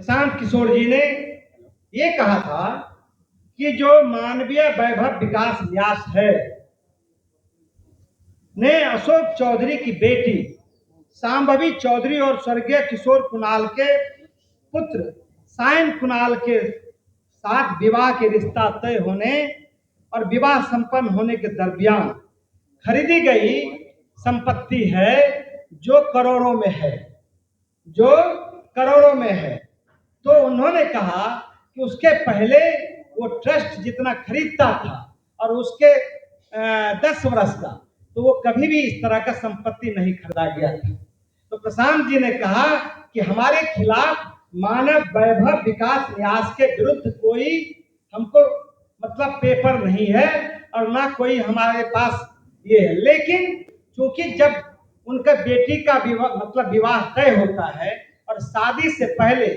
प्रशांत किशोर जी ने ये कहा था कि जो मानवीय वैभव विकास न्यास है ने अशोक चौधरी की बेटी सांभवी चौधरी और स्वर्गीय किशोर कुणाल के पुत्र सायन कुणाल के साथ विवाह के रिश्ता तय होने और विवाह संपन्न होने के दरमियान खरीदी गई संपत्ति है जो करोड़ों में है, जो करोड़ों में है। तो उन्होंने कहा कि उसके पहले वो ट्रस्ट जितना खरीदता था और उसके 10 वर्ष का, तो वो कभी भी इस तरह का संपत्ति नहीं खरीदा गया था। तो प्रशांत जी ने कहा कि हमारे खिलाफ मानव वैभव विकास न्यास के विरुद्ध कोई हमको मतलब पेपर नहीं है और ना कोई हमारे पास ये है, लेकिन चूंकि जब उनका बेटी का विवाह मतलब विवाह तय होता है और शादी से पहले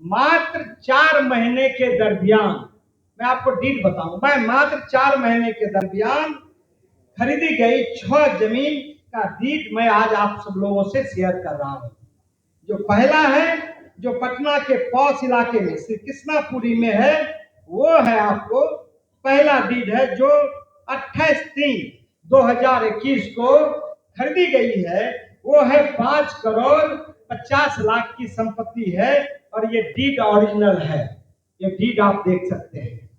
मात्र 4 महीने के दरमियान, मैं आपको डीट बताऊंगा, मात्र 4 महीने के दरमियान खरीदी गई 6 जमीन का डीट मैं आज आप सब लोगों से शेयर कर रहा हूं। जो पहला है, जो पटना के पौष इलाके में श्री कृष्णापुरी में है, वो है आपको पहला डीड है जो 28/3/2021 को खरीदी गई है। वो है 5 करोड़ 50 लाख की संपत्ति है और ये डीड ओरिजिनल है। ये डीड आप देख सकते हैं,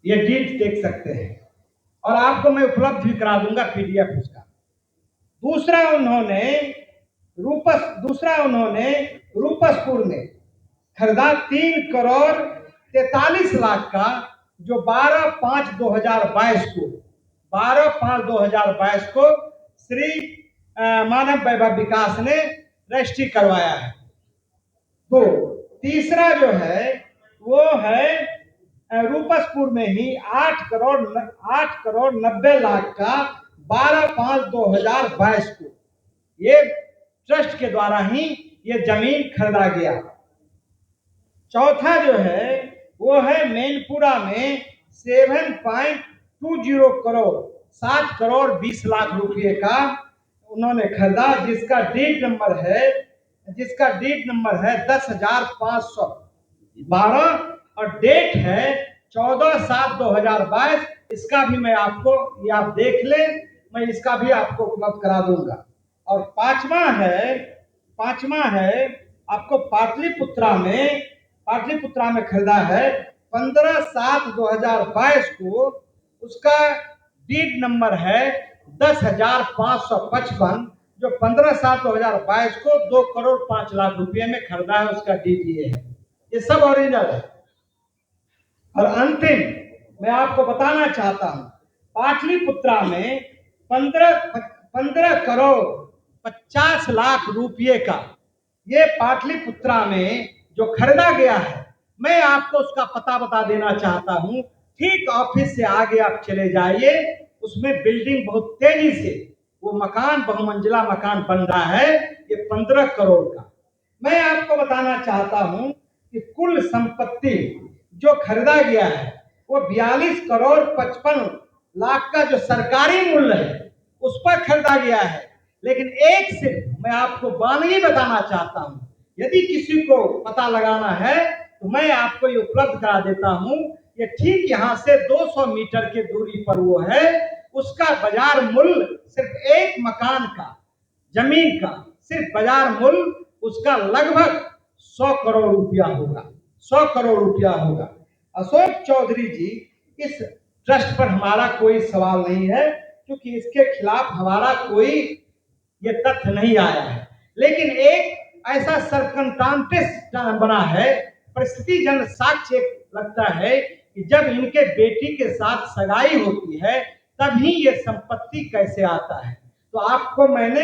ये डीड देख सकते हैं और आपको मैं उपलब्ध भी करा दूंगा पीडीएफ उसका। दूसरा उन्होंने रूपसपुर में खरीदा 3 करोड़ 43 लाख का, जो 12/5/2022 को श्री मानव वैभव विकास ने रजिस्ट्री करवाया है। तो तीसरा जो है वो है रूपसपुर में ही 8 करोड़ 90 लाख का 12/5/2022 को ये ट्रस्ट के द्वारा ही ये जमीन खरीदा गया। चौथा जो है वो है मैनपुरा में 7.20 करोड़ 7 करोड़ 20 लाख रुपए का उन्होंने खरीदा, जिसका डीड नंबर है 10,512 और डेट है 14/7/2022। इसका भी मैं आपको, ये आप देख ले, मैं इसका भी आपको उपलब्ध करा दूंगा। और पांचवा है आपको पाटलिपुत्रा में खरीदा है 15/7/2022 को। उसका डीड नंबर है 10,555, जो 15/7/2022 को 2 करोड़ 5 लाख रुपए में खरीदा है। उसका डीड ये है, ये सब ओरिजिनल है। और अंतिम मैं आपको बताना चाहता हूं, पाटलिपुत्रा में 15 करोड़ 50 लाख रुपए का ये पाटलिपुत्रा में जो खरीदा गया है, मैं आपको उसका पता बता देना चाहता हूं। ठीक ऑफिस से आगे आप चले जाइए, उसमें बिल्डिंग बहुत तेजी से वो मकान, बहुमंजिला मकान बन रहा है, ये 15 करोड़ का। मैं आपको बताना चाहता हूं कि कुल संपत्ति जो खरीदा गया है वो 42 करोड़ 55 लाख का जो सरकारी मूल्य है उस पर खरीदा गया है। लेकिन एक सिर्फ मैं आपको वानगी बताना चाहता हूं, यदि किसी को पता लगाना है तो मैं आपको ये उपलब्ध करा देता हूं। ये ठीक यहाँ से 200 मीटर की दूरी पर वो है। उसका बाजार मूल्य सिर्फ एक मकान का, जमीन का सिर्फ बाजार मूल्य उसका लगभग 100 करोड़ रुपया होगा, 100 करोड़ रुपया होगा। अशोक चौधरी जी, इस ट्रस्ट पर हमारा कोई सवाल नहीं है क्योंकि इसके खिलाफ हमारा कोई ये तथ्य नहीं आया है। लेकिन एक ऐसा सरकमस्टांसेस बना है, परिस्थिति जन साक्ष्य लगता है कि जब इनके बेटी के साथ सगाई होती है तभी ये संपत्ति कैसे आता है। तो आपको मैंने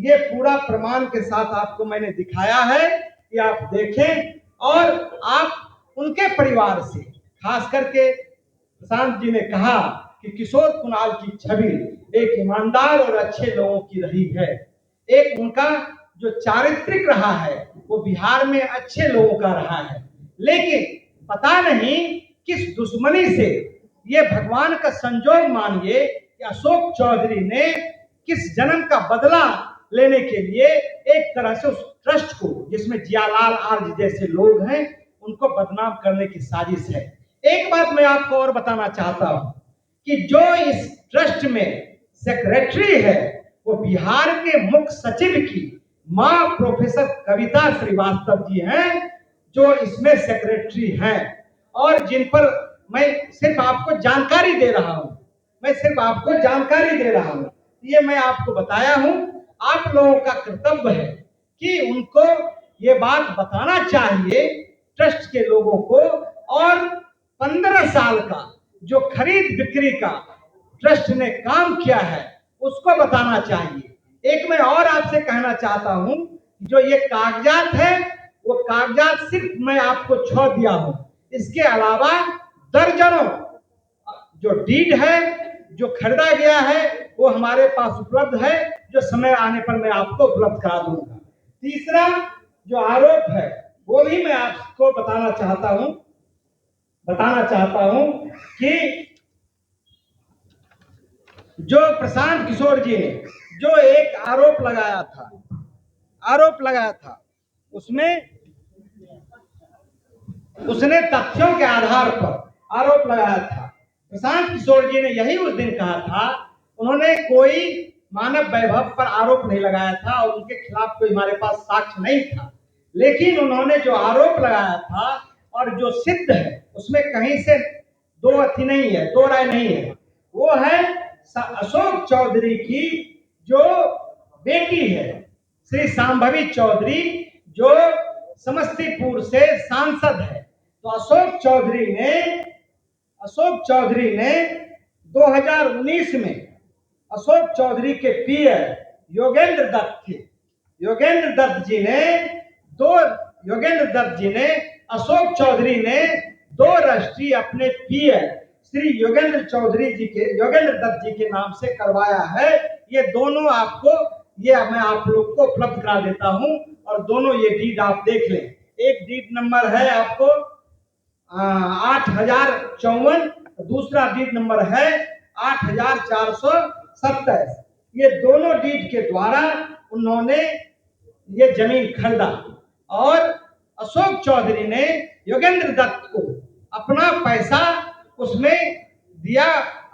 ये पूरा प्रमाण के साथ आपको मैंने दिखाया है कि आप देखें और आप उनके परिवार से, खास करके प्रशांत जी ने कहा कि किशोर कुणाल की छवि एक ईमानदार और अच्छे लोगों की रही है। एक उनका जो चारित्रिक रहा है वो बिहार में अच्छे लोगों का रहा है। लेकिन पता नहीं किस दुश्मनी से, ये भगवान का संजोग मानिए कि अशोक चौधरी ने किस जन्म का बदला लेने के लिए एक तरह से उस ट्रस्ट को, जिसमें जियालाल आर्य जैसे लोग हैं, उनको बदनाम करने की साजिश है। एक बात मैं आपको और बताना चाहता हूं कि जो इस ट्रस्ट में सेक्रेटरी है वो बिहार के मुख्य सचिव की मां प्रोफेसर कविता श्रीवास्तव जी हैं, जो इसमें सेक्रेटरी हैं, और जिन पर मैं सिर्फ आपको जानकारी दे रहा हूं, ये मैं आपको बताया हूं। आप लोगों का कर्तव्य है कि उनको ये बात बताना चाहिए, ट्रस्ट के लोगों को, और 15 साल का जो खरीद बिक्री का ट्रस्ट ने काम किया है उसको बताना चाहिए। एक मैं और आपसे कहना चाहता हूं, जो ये कागजात है वो कागजात सिर्फ मैं आपको छो दिया हूं, इसके अलावा दर्जनों जो डीड है, जो खरीदा गया है, वो हमारे पास उपलब्ध है, जो समय आने पर मैं आपको उपलब्ध करा दूंगा। तीसरा जो आरोप है वो भी मैं आपको बताना चाहता हूं कि जो प्रशांत किशोर जी ने जो एक आरोप लगाया था, उसमें उसने तथ्यों के आधार पर आरोप लगाया था। प्रशांत किशोर जी ने यही उस दिन कहा था, उन्होंने कोई मानव वैभव पर आरोप नहीं लगाया था और उनके खिलाफ कोई हमारे पास साक्ष्य नहीं था, लेकिन उन्होंने जो आरोप लगाया था और जो सिद्ध है उसमें कहीं से दो राय नहीं है। वो है अशोक चौधरी की जो बेटी है, श्री शांभवी चौधरी, जो समस्तीपुर से सांसद है। तो अशोक चौधरी ने 2019 में अशोक चौधरी के पीए योगेंद्र दत्त जी ने अशोक चौधरी ने 2 रजिस्ट्री अपने पीए श्री योगेंद्र दत्त जी के नाम से करवाया है। ये दोनों मैं आप लोग को उपलब्ध करा देता हूं, और दोनों ये डीड आप देख लें। एक डीड नंबर है आपको 8054, दूसरा डीड नंबर है 8427। ये दोनों डीड के द्वारा उन्होंने ये जमीन खरीदा, और अशोक चौधरी ने योगेंद्र दत्त को अपना पैसा उसमें दिया,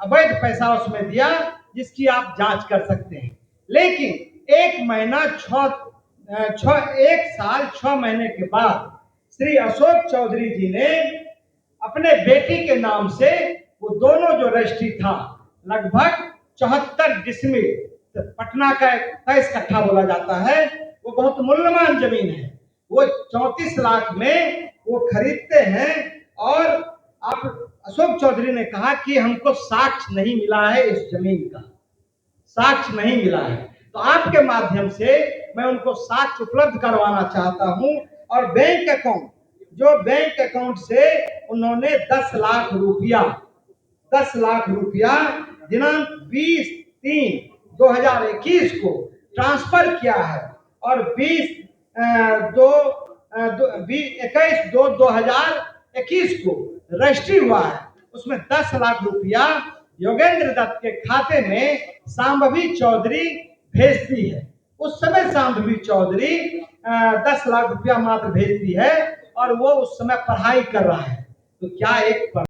अवैध पैसा उसमें दिया, जिसकी आप जांच कर सकते हैं। लेकिन 1 साल 6 महीने के बाद श्री अशोक चौधरी जी ने अपने बेटी के नाम से वो दोनों जो रजिस्ट्री था, लगभग 74 डिसमिल, पटना का 23 कट्ठा बोला जाता है, वो बहुत मूल्यवान जमीन है, वो 34 लाख में वो खरीदते हैं। और आप अशोक चौधरी ने कहा कि हमको साक्ष्य नहीं मिला है, इस जमीन का साक्ष्य नहीं मिला है। तो आपके माध्यम से मैं उनको साक्ष्य उपलब्ध करवाना चाहता हूं, और बैंक अकाउंट से उन्होंने 10 लाख रुपया दिनांक 20/3/2021 को ट्रांसफर किया है, और 21/2/2021 को रजिस्ट्री हुआ है। उसमें 10 लाख रुपया योगेंद्र दत्त के खाते में शांभवी चौधरी भेजती है। उस समय शांभवी चौधरी 10 लाख रुपया मात्र भेजती है, और वो उस समय पढ़ाई कर रहा है। तो क्या एक